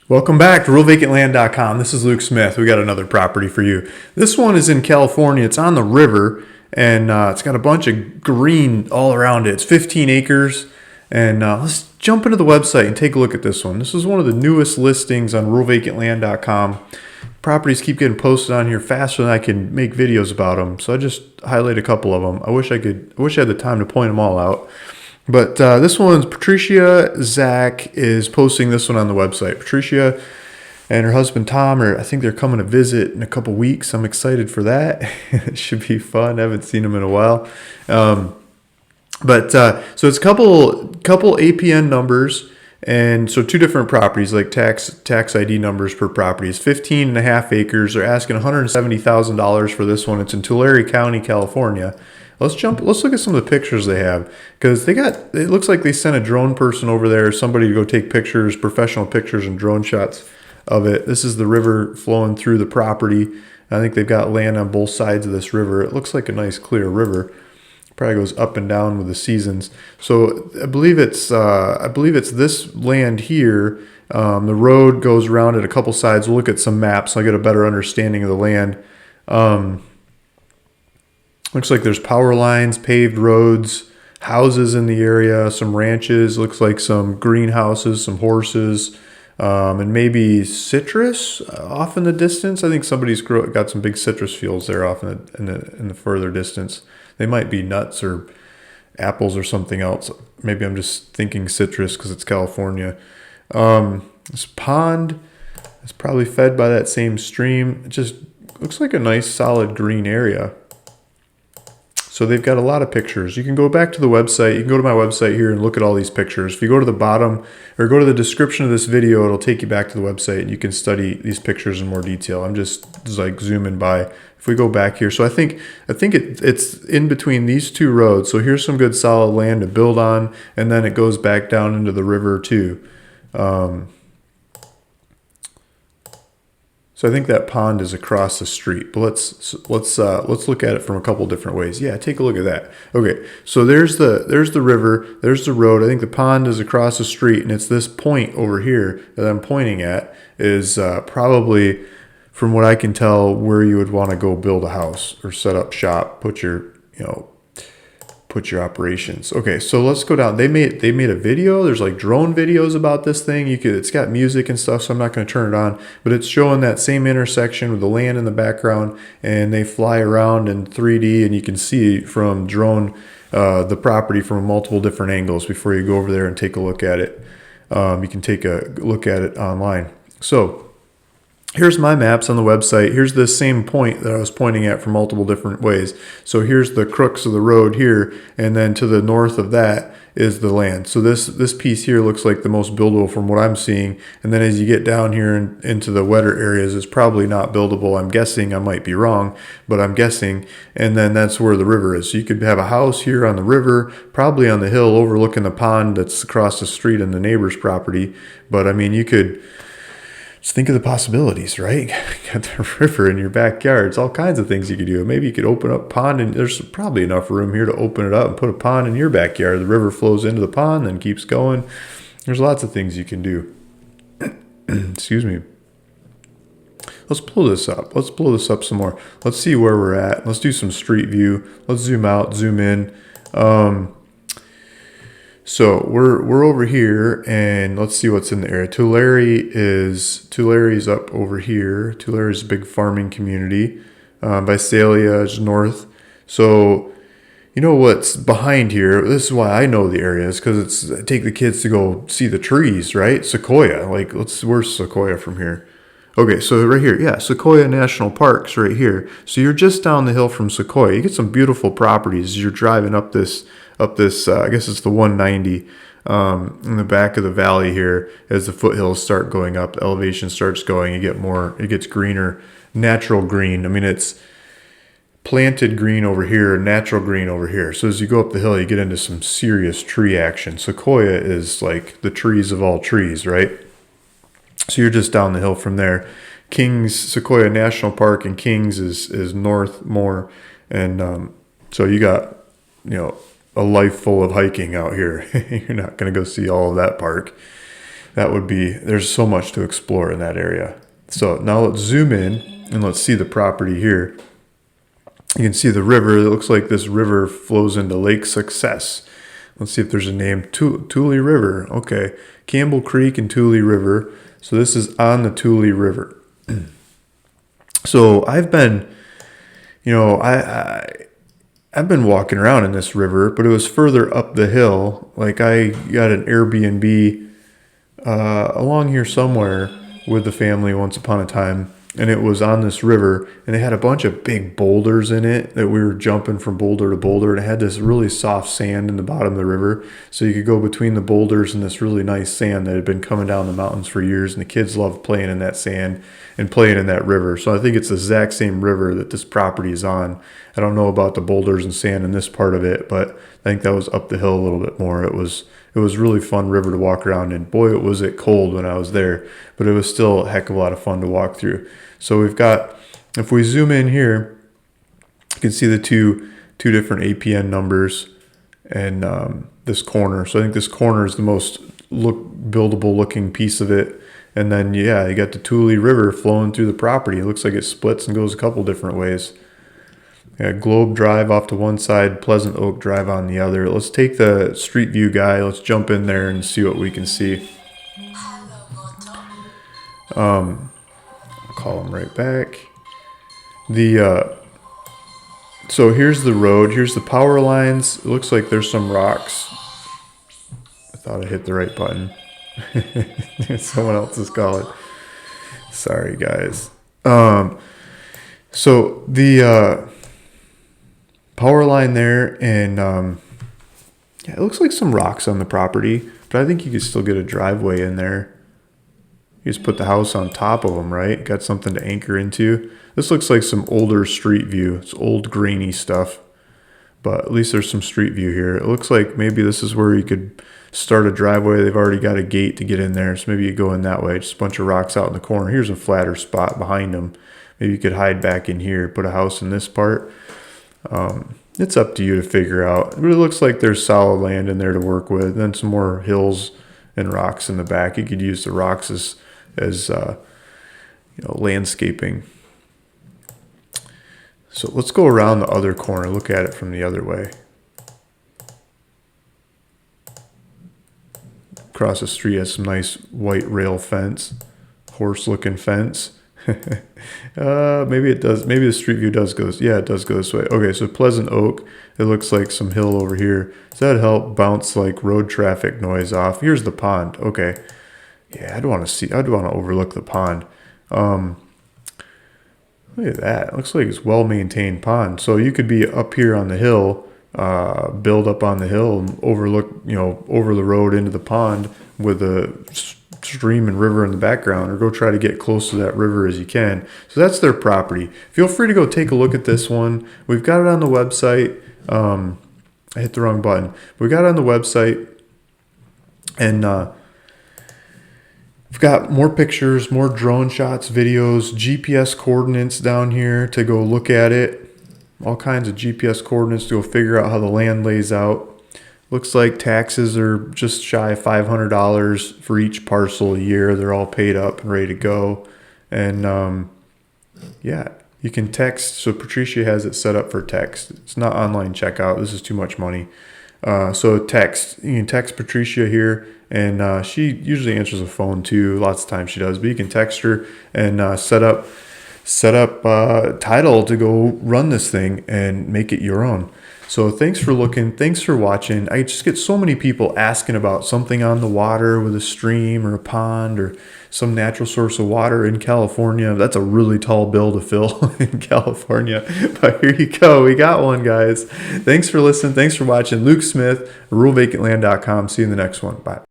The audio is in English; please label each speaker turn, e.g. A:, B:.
A: Welcome back to RealVacantLand.com. This is Luke Smith. We got another property for you. This one is in California. It's on the river, and it's got a bunch of green all around it. It's 15 acres, and let's jump into the website and take a look at this one. This is one of the newest listings on RealVacantLand.com. Properties keep getting posted on here faster than I can make videos about them, so I just highlight a couple of them. I wish I had the time to point them all out. But this one's Patricia Zach is posting this one on the website. Patricia and her husband Tom I think they're coming to visit in a couple weeks. I'm excited for that. It should be fun. I haven't seen them in a while. So it's a couple APN numbers, and so two different properties, like tax ID numbers per property. It's 15.5 acres. They're asking $170,000 for this one. It's in Tulare County, California. Let's look at some of the pictures they have, because it looks like they sent a drone person over there, somebody to go take pictures, professional pictures and drone shots of it. This is the river flowing through the property. I think they've got land on both sides of this river. It looks like a nice clear river. Probably goes up and down with the seasons. So I believe it's this land here. The road goes around it a couple sides. We'll look at some maps so I get a better understanding of the land. Looks like there's power lines, paved roads, houses in the area, some ranches. Looks like some greenhouses, some horses, and maybe citrus off in the distance. I think somebody's got some big citrus fields there off in the further distance. They might be nuts or apples or something else. Maybe I'm just thinking citrus because it's California. This pond is probably fed by that same stream. It just looks like a nice solid green area. So they've got a lot of pictures. You can go back to the website. You can go to my website here and look at all these pictures. If you go to the bottom or go to the description of this video, it'll take you back to the website and you can study these pictures in more detail. I'm just like zooming by. If we go back here, so I think it's in between these two roads. So here's some good solid land to build on, and then it goes back down into the river too. So I think that pond is across the street, but let's look at it from a couple different ways. Yeah, take a look at that. Okay, so there's the river, there's the road. I think the pond is across the street, and it's this point over here that I'm pointing at is probably, from what I can tell, where you would want to go build a house or set up shop, put your operations. Okay, so let's go down. They made a video. There's like drone videos about this thing. It's got music and stuff, so I'm not going to turn it on, but it's showing that same intersection with the land in the background, and they fly around in 3D, and you can see from drone the property from multiple different angles before you go over there and take a look at it. You can take a look at it online. So here's my maps on the website. Here's the same point that I was pointing at from multiple different ways. So here's the crux of the road here, and then to the north of that is the land. So this piece here looks like the most buildable from what I'm seeing. And then as you get down here into the wetter areas, it's probably not buildable. I'm guessing. I might be wrong, but I'm guessing. And then that's where the river is. So you could have a house here on the river, probably on the hill overlooking the pond that's across the street in the neighbor's property. But I mean, you could just think of the possibilities, right? You got the river in your backyard. It's all kinds of things you could do. Maybe you could open up a pond, and there's probably enough room here to open it up and put a pond in your backyard. The river flows into the pond, then keeps going. There's lots of things you can do. Excuse me. Let's blow this up. Let's blow this up some more. Let's see where we're at. Let's do some street view. Let's zoom out, zoom in. So we're over here, and let's see what's in the area. Tulare is up over here. Tulare is a big farming community. Visalia is north. So you know what's behind here? This is why I know the area, is because I take the kids to go see the trees, right? Sequoia. Where's Sequoia from here? Okay, so right here, yeah, Sequoia National Park's right here. So you're just down the hill from Sequoia. You get some beautiful properties as you're driving up this, I guess it's the 190 in the back of the valley here. As the foothills start going up, the elevation starts going, it gets greener, natural green. I mean, it's planted green over here, natural green over here. So as you go up the hill, you get into some serious tree action. Sequoia is like the trees of all trees, right? So you're just down the hill from there. Sequoia National Park and Kings is north more. And so you got, a life full of hiking out here. You're not going to go see all of that park. there's so much to explore in that area. So now let's zoom in and let's see the property here. You can see the river. It looks like this river flows into Lake Success. Let's see if there's a name. Tule River. Okay. Campbell Creek and Tule River. So this is on the Tule River. So I've been, I've been walking around in this river, but it was further up the hill. Like I got an Airbnb along here somewhere with the family once upon a time, and it was on this river, and it had a bunch of big boulders in it that we were jumping from boulder to boulder, and it had this really soft sand in the bottom of the river, so you could go between the boulders and this really nice sand that had been coming down the mountains for years, and the kids loved playing in that sand and playing in that river. So I think it's the exact same river that this property is on. I don't know about the boulders and sand in this part of it, but I think that was up the hill a little bit more. It was really fun river to walk around in. Boy, was it cold when I was there, but it was still a heck of a lot of fun to walk through. So we've got, if we zoom in here, you can see the two different APN numbers and this corner. So I think this corner is the most buildable looking piece of it. And then, yeah, you got the Tule River flowing through the property. It looks like it splits and goes a couple different ways. Yeah, Globe Drive off to one side, Pleasant Oak Drive on the other. Let's take the Street View guy. Let's jump in there and see what we can see. I'll call him right back. So here's the road. Here's the power lines. It looks like there's some rocks. I thought I hit the right button. Someone else is calling. Sorry, guys. So the power line there, and yeah, it looks like some rocks on the property, but I think you could still get a driveway in there. You just put the house on top of them, right? Got something to anchor into. This looks like some older street view. It's old grainy stuff, but at least there's some street view here. It looks like maybe this is where you could start a driveway. They've already got a gate to get in there, so maybe you go in that way. Just a bunch of rocks out in the corner. Here's a flatter spot behind them. Maybe you could hide back in here, put a house in this part. It's up to you to figure out. But it looks like there's solid land in there to work with. Then some more hills and rocks in the back. You could use the rocks as landscaping. So let's go around the other corner, look at it from the other way. Across the street has some nice white rail fence, horse-looking fence. Maybe it does. Maybe the street view does go. Yeah, it does go this way. Okay, so Pleasant Oak. It looks like some hill over here. Does that help bounce like road traffic noise off? Here's the pond. Okay. Yeah, I'd want to overlook the pond. Look at that. It looks like it's well-maintained pond. So you could be up here on the hill, build up on the hill and overlook, over the road into the pond with a stream and river in the background, or go try to get close to that river as you can. So that's their property. Feel free to go take a look at this one. We've got it on the website. I hit the wrong button. We got it on the website, and we've got more pictures, more drone shots, videos, GPS coordinates down here to go look at it. All kinds of GPS coordinates to go figure out how the land lays out. Looks like taxes are just shy of $500 for each parcel a year. They're all paid up and ready to go. And yeah, you can text. So Patricia has it set up for text. It's not online checkout. This is too much money. So text. You can text Patricia here, and she usually answers the phone too. Lots of times she does, but you can text her and set up title to go run this thing and make it your own. So thanks for looking. Thanks for watching. I just get so many people asking about something on the water with a stream or a pond or some natural source of water in California. That's a really tall bill to fill in California. But here you go. We got one, guys. Thanks for listening. Thanks for watching. Luke Smith, ruralvacantland.com. See you in the next one. Bye.